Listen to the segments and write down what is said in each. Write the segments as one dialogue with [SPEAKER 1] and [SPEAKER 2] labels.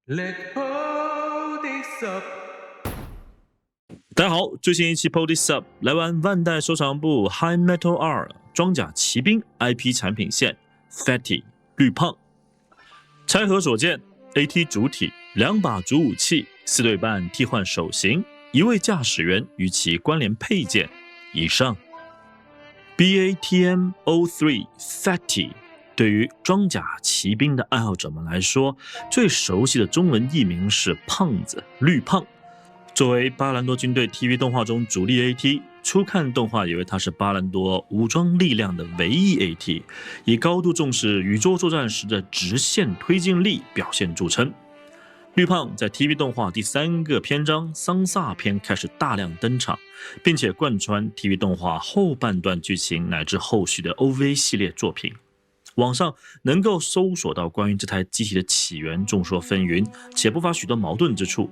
[SPEAKER 1] Let hold this up。
[SPEAKER 2] 大家好，最新一期 POD Sub 来玩万代收藏部 High Metal 2装甲骑兵 IP 产品线 Fatty 绿胖。拆盒所见 AT 主体，2把主武器，4对半替换手型，1位驾驶员与其关联配件。以上。BATM-03 Fatty 对于装甲骑兵的爱好者们来说，最熟悉的中文译名是胖子、绿胖。作为巴兰多军队 TV 动画中主力 AT， 初看动画以为它是巴兰多武装力量的唯一 AT， 以高度重视宇宙作战时的直线推进力表现著称。绿胖在 TV 动画第3个篇章桑萨篇开始大量登场，并且贯穿 TV 动画后半段剧情乃至后续的 OVA 系列作品。网上能够搜索到关于这台机体的起源众说纷纭，且不乏许多矛盾之处。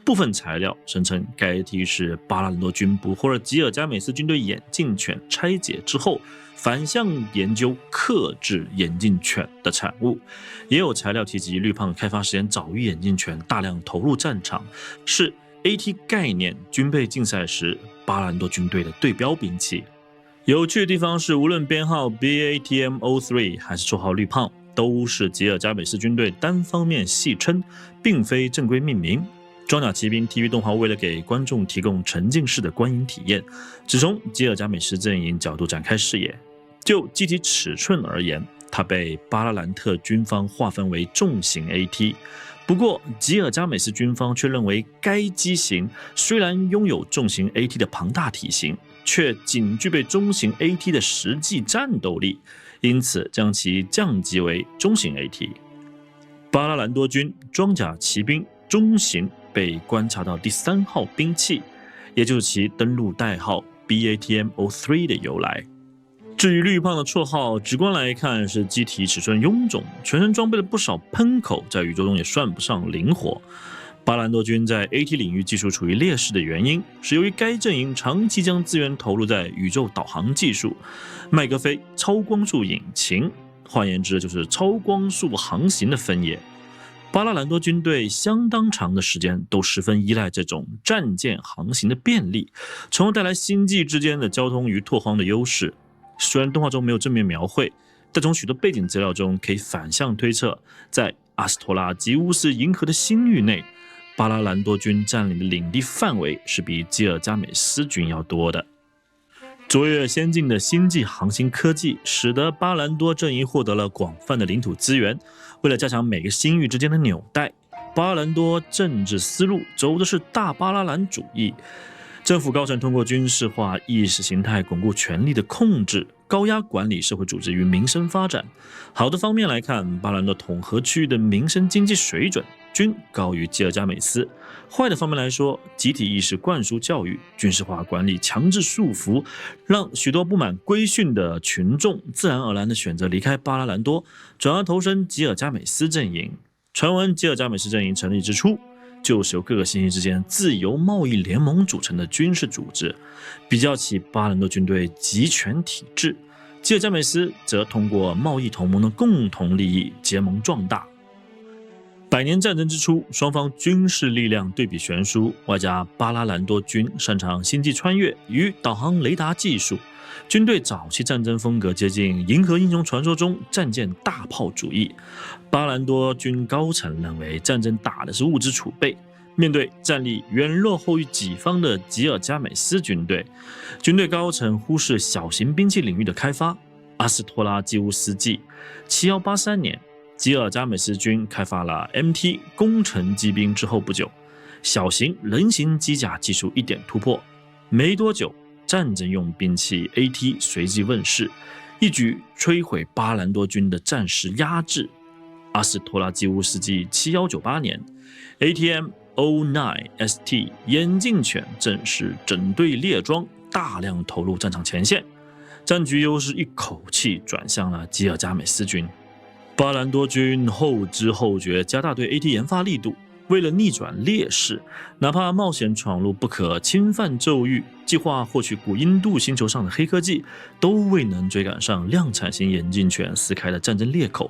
[SPEAKER 2] 部分材料声称该 AT 是巴兰多军捕获了吉尔加美斯军队眼镜犬拆解之后反向研究克制眼镜犬的产物，也有材料提及绿胖开发时间早于眼镜犬，大量投入战场，是 AT 概念军备竞赛时巴兰多军队的对标兵器。有趣的地方是，无论编号 BATM-03 还是绰号绿胖，都是吉尔加美斯军队单方面戏称，并非正规命名。装甲骑兵 TV 动画为了给观众提供沉浸式的观影体验，只从吉尔加美斯阵营角度展开视野。就机体尺寸而言，它被巴拉兰特军方划分为重型 AT， 不过吉尔加美斯军方却认为该机型虽然拥有重型 AT 的庞大体型，却仅具备中型 AT 的实际战斗力，因此将其降级为中型 AT。 巴拉兰多军装甲骑兵中型被观察到第3号兵器，也就是其登陆代号 BATM-03 的由来。至于绿胖的绰号，直观来看是机体尺寸臃肿，全身装备了不少喷口，在宇宙中也算不上灵活。巴兰多军在 AT 领域技术处于劣势的原因，是由于该阵营长期将资源投入在宇宙导航技术、麦格菲超光速引擎，换言之就是超光速航行的分野。巴拉兰多军队相当长的时间都十分依赖这种战舰航行的便利，从而带来星际之间的交通与拓荒的优势。虽然动画中没有正面描绘，但从许多背景资料中可以反向推测，在阿斯托拉吉乌斯银河的星域内，巴拉兰多军占领的领地范围是比吉尔加美斯军要多的。卓越先进的星际航行科技使得巴兰多阵营获得了广泛的领土资源。为了加强每个星域之间的纽带，巴兰多政治思路走的是大巴拉兰主义。政府高层通过军事化意识形态巩固权力的控制，高压管理社会组织与民生发展。好的方面来看，巴兰多统合区域的民生经济水准均高于吉尔加美斯。坏的方面来说，集体意识灌输教育、军事化管理强制束缚，让许多不满规训的群众自然而然地选择离开巴拉兰多，转而投身吉尔加美斯阵营。传闻吉尔加美斯阵营成立之初，就是由各个星系之间自由贸易联盟组成的军事组织。比较起巴兰多军队集权体制，吉尔加美斯则通过贸易同盟的共同利益结盟壮大。百年战争之初，双方军事力量对比悬殊，外加巴拉兰多军擅长星际穿越与导航雷达技术，军队早期战争风格接近《银河英雄传说》中战舰大炮主义。巴兰多军高层认为战争打的是物资储备，面对战力远落后于己方的吉尔加美斯军队，军队高层忽视小型兵器领域的开发。阿斯托拉基乌斯纪7183年，吉尔加美斯军开发了 MT 工程机兵之后不久，小型人形机甲技术一点突破，没多久战争用兵器 AT 随即问世，一举摧毁巴兰多军的战时压制。阿斯托拉基乌斯纪7198年 ATM-09 ST 眼镜犬正式整队列装，大量投入战场前线，战局优势一口气转向了吉尔加美斯军。巴兰多军后知后觉，加大对 AT 研发力度，为了逆转劣势，哪怕冒险闯入不可侵犯咒域，计划获取古印度星球上的黑科技，都未能追赶上量产型眼镜犬撕开的战争裂口。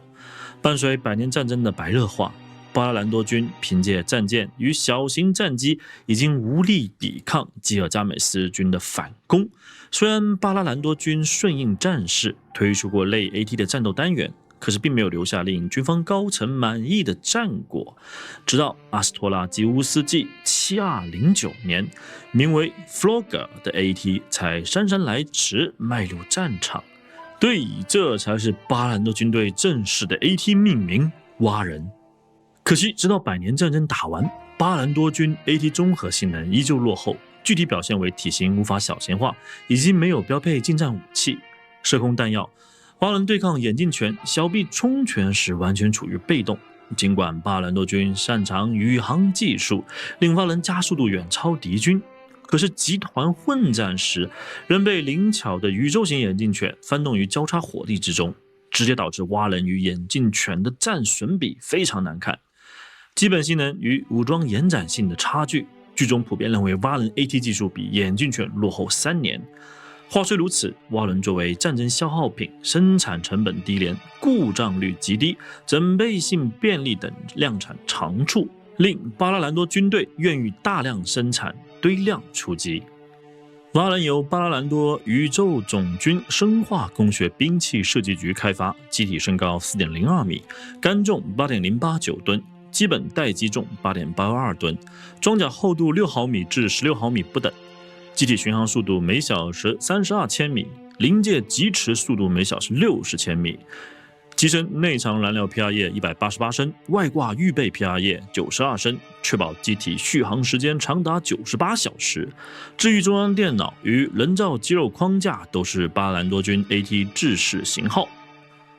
[SPEAKER 2] 伴随百年战争的白热化，巴拉兰多军凭借战舰与小型战机已经无力抵抗基尔加美斯军的反攻。虽然巴拉兰多军顺应战事推出过类 AT 的战斗单元，可是并没有留下令军方高层满意的战果。直到阿斯托拉吉乌斯纪7209年，名为 Flogger 的 AT 才姗姗来迟迈入战场。对，这才是巴兰多军队正式的 AT 命名蛙人。可惜，直到百年战争打完，巴兰多军 AT 综合性能依旧落后，具体表现为体型无法小型化，以及没有标配近战武器、射控弹药。蛙人对抗眼镜拳、小臂冲拳时完全处于被动。尽管巴兰多军擅长宇航技术，令蛙人加速度远超敌军，可是集团混战时，仍被灵巧的宇宙型眼镜犬翻动于交叉火力之中，直接导致蛙人与眼镜犬的战损比非常难看。基本性能与武装延展性的差距，剧中普遍认为蛙人 AT 技术比眼镜犬落后3年。话虽如此，蛙人作为战争消耗品，生产成本低廉，故障率极低，整备性便利等量产长处，令巴拉兰多军队愿意大量生产，堆量出击。蛙人由巴拉兰多宇宙总军生化工学兵器设计局开发，机体身高 4.02 米，干重 8.089 吨，基本待机重 8.82 吨，装甲厚度6毫米至16毫米不等，机体巡航速度每小时32千米，临界疾驰速度每小时60千米。机身内藏燃料 PR 液188升，外挂预备 PR 液92升，确保机体续航时间长达98小时。至于中央电脑与人造肌肉框架都是巴兰多军 AT 制式型号。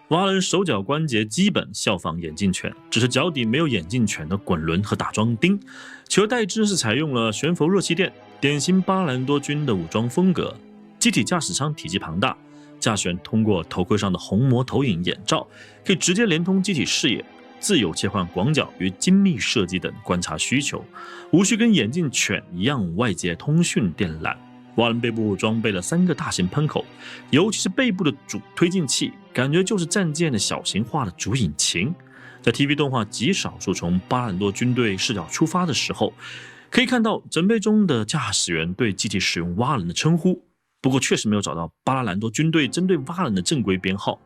[SPEAKER 2] 蛙人手脚关节基本效仿眼镜犬，只是脚底没有眼镜犬的滚轮和打桩钉，取而代之是采用了悬浮热气垫，典型巴兰多军的武装风格。机体驾驶舱体积庞大，驾驶员通过头盔上的虹膜投影眼罩，可以直接连通机体视野，自由切换广角与精密设计等观察需求，无需跟眼镜犬一样外接通讯电缆。蛙人背部装备了3个大型喷口，尤其是背部的主推进器，感觉就是战舰的小型化的主引擎。在 TV 动画极少数从巴兰多军队视角出发的时候，可以看到整备中的驾驶员对机体使用蛙人的称呼，不过确实没有找到巴拉兰多军队针对蛙人的正规编号。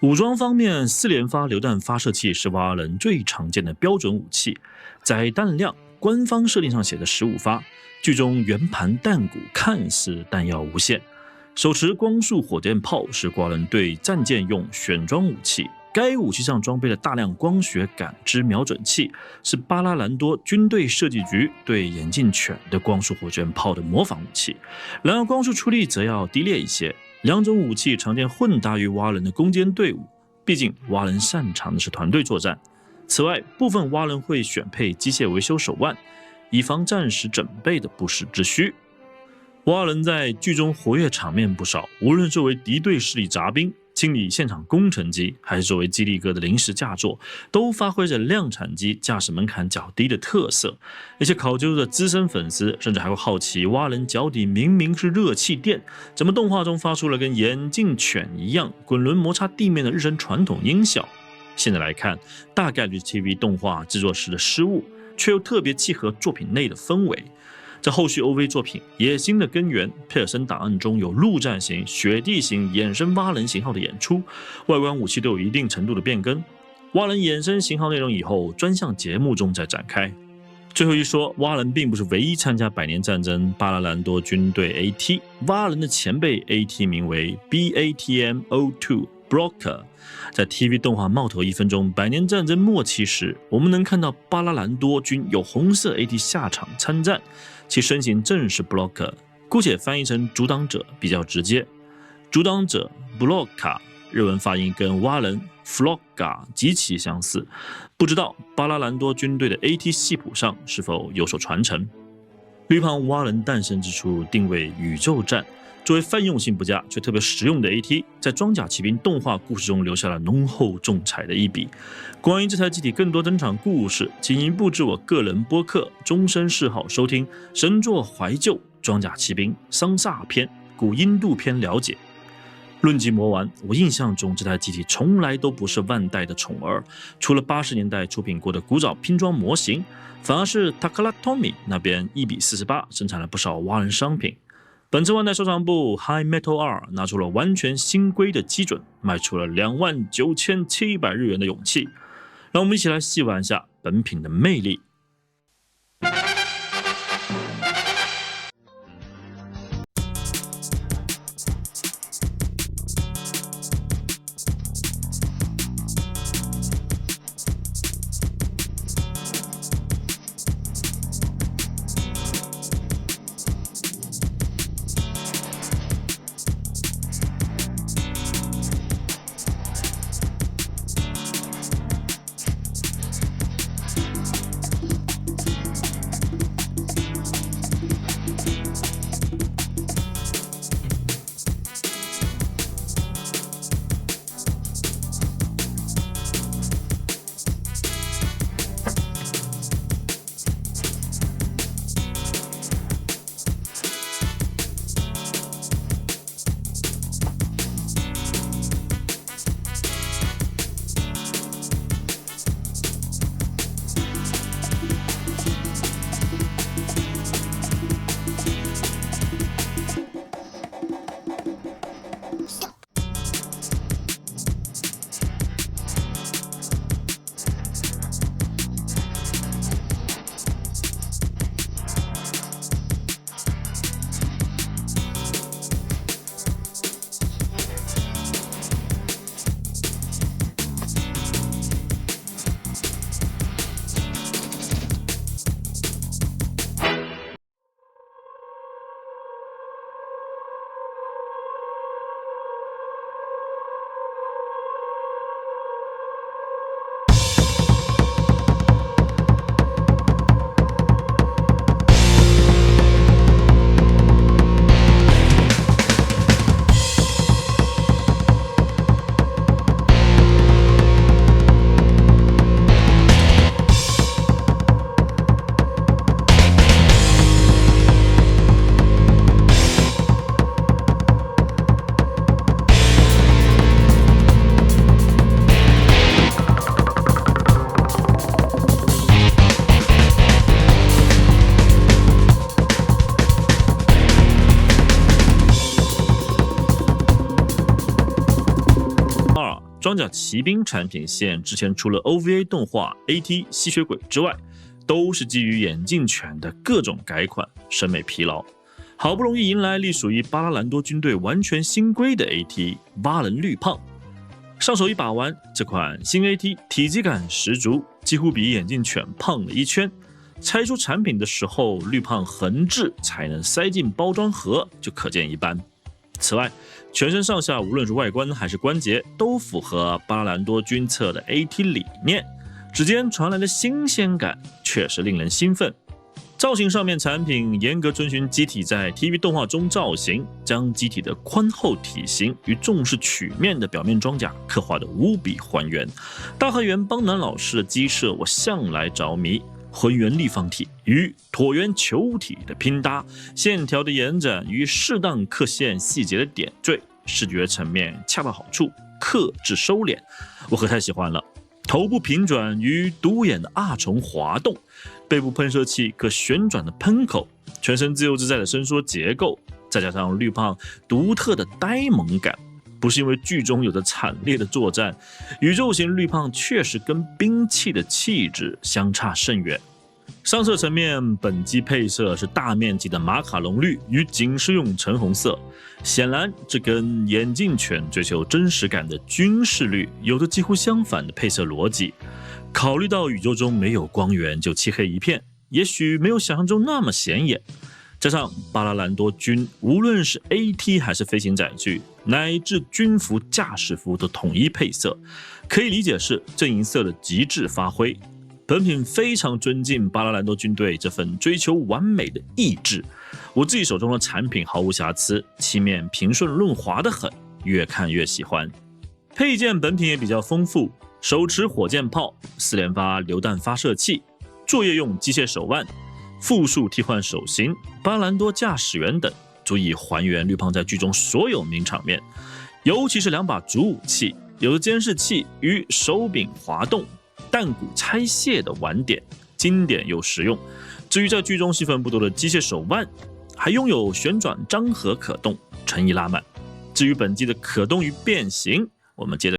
[SPEAKER 2] 武装方面，4连发榴弹发射器是蛙人最常见的标准武器，载弹量官方设定上写的15发，剧中圆盘弹鼓看似弹药无限。手持光束火箭炮是蛙人对战舰用选装武器，该武器上装备了大量光学感知瞄准器，是巴拉兰多军队设计局对眼镜犬的光束火箭炮的模仿武器。然而光束出力则要低劣一些，两种武器常见混搭于蛙人的攻坚队伍，毕竟蛙人擅长的是团队作战。此外，部分蛙人会选配机械维修手腕，以防战时整备的不时之需。蛙人在剧中活跃场面不少，无论作为敌对势力杂兵、清理现场工程机，还是作为激励哥的临时驾座，都发挥着量产机驾驶门槛较低的特色。一些考究的资深粉丝甚至还会好奇，蛙人脚底明明是热气垫，怎么动画中发出了跟眼镜犬一样滚轮摩擦地面的日式传统音效？现在来看，大概率是 TV 动画制作时的失误，却又特别契合作品内的氛围。在后续 OV 作品《野心的根源》佩尔森档案中有陆战型、雪地型衍生蛙人型号的演出，外观武器都有一定程度的变更。蛙人衍生型号内容以后专项节目中再展开。最后一说，蛙人并不是唯一参加百年战争巴拉兰多军队 AT， 蛙人的前辈 AT 名为 BATM-02 Blocker。在 TV 动画冒头1分钟百年战争末期时，我们能看到巴拉兰多军有红色 AT 下场参战，其身形正是 Blocker， 姑且翻译成阻挡者比较直接。阻挡者 Blocker 日文发音跟蛙人 Flogger 极其相似，不知道巴拉兰多军队的 AT 系谱上是否有所传承。绿胖蛙人诞生之初定位宇宙战，作为泛用性不佳却特别实用的 AT， 在装甲骑兵动画故事中留下了浓厚重彩的一笔。关于这台机体更多登场故事，请移步至我个人播客终身嗜好收听神作怀旧装甲骑兵桑萨篇古印度篇了解。论及魔丸，我印象中这台机体从来都不是万代的宠儿，除了80年代出品过的古早拼装模型，反而是 Takara Tomy 那边1:48生产了不少蛙人商品。本次万代收藏部 High Metal 2拿出了完全新规的基准，卖出了29,700日元的勇气。让我们一起来细玩一下本品的魅力。装甲骑兵产品线之前除了 OVA 动画 AT 吸血鬼之外，都是基于眼镜犬的各种改款，审美疲劳。好不容易迎来隶属于巴拉兰多军队完全新规的 AT 蛙人绿胖，上手一把玩，这款新 AT 体积感十足，几乎比眼镜犬胖了一圈。拆出产品的时候，绿胖横置才能塞进包装盒，就可见一斑。此外，全身上下无论是外观还是关节，都符合巴拉兰多军策的 AT 理念。指尖传来的新鲜感确实令人兴奋。造型上面，产品严格遵循机体在 TV 动画中造型，将机体的宽厚体型与重视曲面的表面装甲刻画得无比还原。大河原邦男老师的机设我向来着迷，浑圆立方体与椭圆球体的拼搭，线条的延展与适当刻线细节的点缀，视觉层面恰到好处，克制收敛，我可太喜欢了。头部平转与独眼的二重滑动，背部喷射器可旋转的喷口，全身自由自在的伸缩结构，再加上绿胖独特的呆萌感，不是因为剧中有着惨烈的作战，宇宙型绿胖确实跟兵器的气质相差甚远。上色层面，本机配色是大面积的马卡龙绿与警示用橙红色，显然这跟眼镜犬追求真实感的军事绿有着几乎相反的配色逻辑。考虑到宇宙中没有光源就漆黑一片，也许没有想象中那么显眼。加上巴拉兰多军无论是 AT 还是飞行载具，乃至军服、驾驶服都统一配色，可以理解是阵营色的极致发挥。本品非常尊敬巴拉兰多军队这份追求完美的意志，我自己手中的产品毫无瑕疵，漆面平顺润滑得很，越看越喜欢。配件本品也比较丰富，手持火箭炮、4连发榴弹发射器、作业用机械手腕、复数替换手型、巴兰多驾驶员等，足以还原绿胖在剧中所有名场面。尤其是两把主武器，有着监视器与手柄滑动、弹鼓拆卸的玩点，经典又实用。至于在剧中戏份不多的机械手腕，还拥有旋转张合可动，诚意拉满。至于本季的可动与变形，我们接着。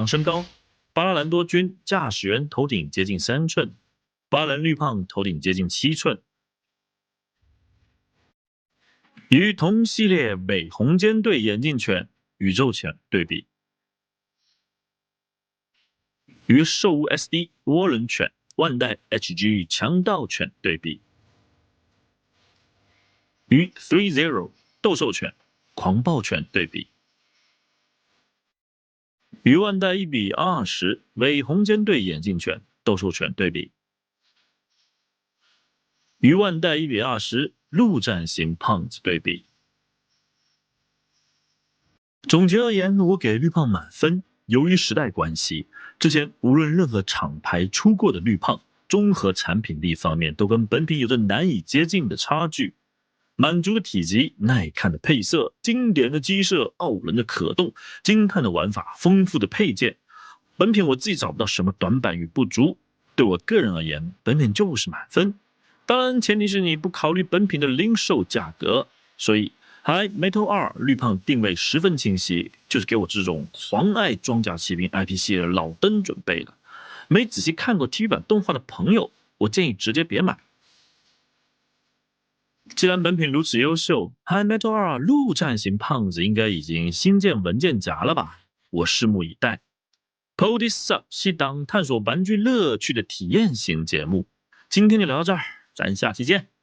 [SPEAKER 2] 身高，巴拉兰多军驾驶员头顶接近3寸，巴兰绿胖头顶接近7寸。与同系列伪红尖队眼镜犬、宇宙犬对比，与兽屋 SD 涡轮犬、万代 HG 强盗犬对比，与 3-0 斗兽犬、狂暴犬对比。与万代1:20伪红尖队眼镜犬、斗兽犬对比，与万代1:20陆战型胖子对比。总结而言，我给绿胖满分。由于时代关系，之前无论任何厂牌出过的绿胖，综合产品力方面都跟本品有着难以接近的差距。满足的体积、耐看的配色、经典的机设、傲人的可动、精湛的玩法、丰富的配件，本品我自己找不到什么短板与不足。对我个人而言，本品就是满分。当然，前提是你不考虑本品的零售价格。所以High Metal 2绿胖定位十分清晰，就是给我这种狂爱装甲骑兵 IP 系列的老登准备的。没仔细看过 TV 版动画的朋友，我建议直接别买。既然本品如此优秀， High Metal 2陆战型胖子应该已经新建文件夹了吧？我拭目以待。Pody Sub 是档探索玩具乐趣的体验型节目，今天就聊到这儿，咱下期见。